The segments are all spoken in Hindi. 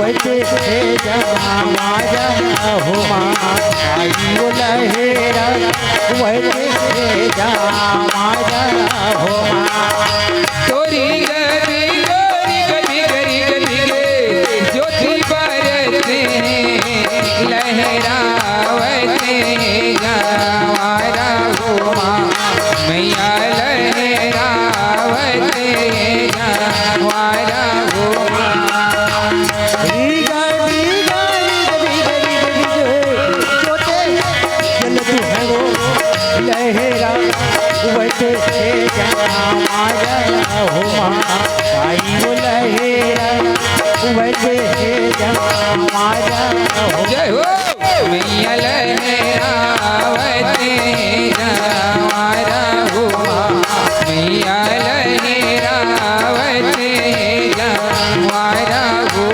वैसे जमाया हो माई वो लहेरा वैसे जमाया हो तोरी गरी गरी गरी गरी गरी ज्योति बरसे लहरावते गवारा हो मैया लहरावते गवारा हो लहरा वैसे जमाया हो माई वो लहेरा वैसे जमाया हो जय हो मैया लहरावते गवारा हो मैया लहरावते गवारा हो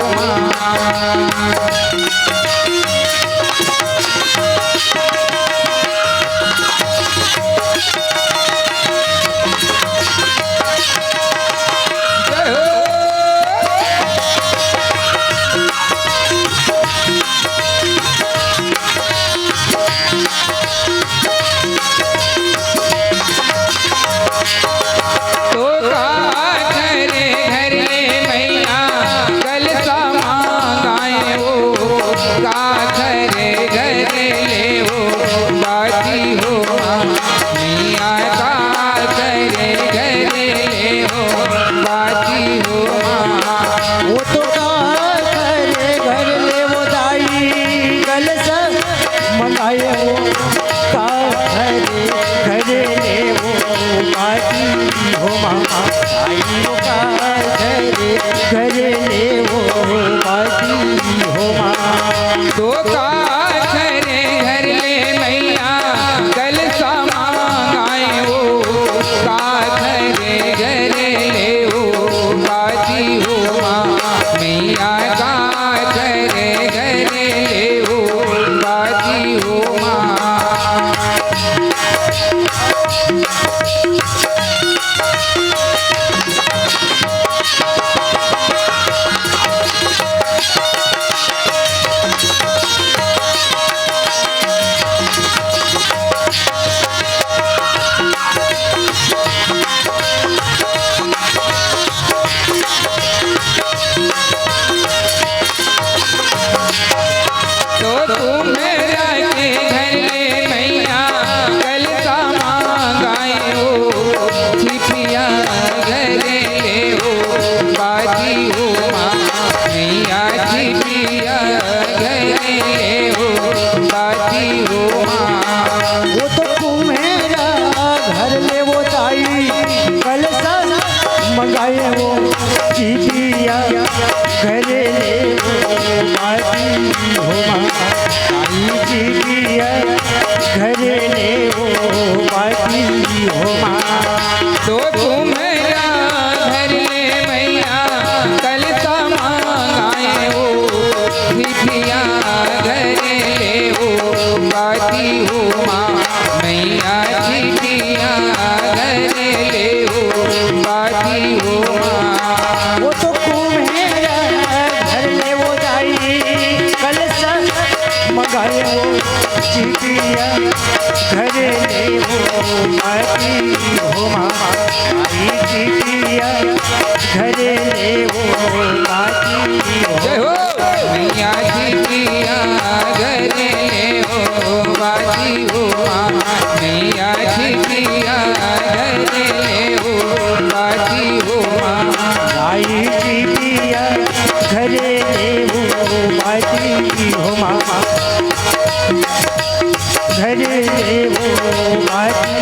घरे ले वो बाती हो तो का घरे घर ले मैया कल समाए वो का घरे घर ले वो बाती हो मैया का घरे घर ले वो बाती हो मंगाए वो चीटिया घरे ले वो बाती हो माई चीटिया घरे ले वो बाती हो तो तुम्हारा घर ले मैया कल समाए वो चीटिया घरे ले वो बाती हो मैया चीटिया घरे ले वो बाती हो वो तो कुम्हेरा घर ले वो जाई कल मंगाए वो चीटिया घरे ले वो बाती हो माई चीटिया घरे ले वो बाती हो मैया चीटिया घरे ले वो बाती हो मैया चीटिया घरे ले वो बाती हो आई चीटिया घरे ले वो बाती हो मामा घरे ले वो बाती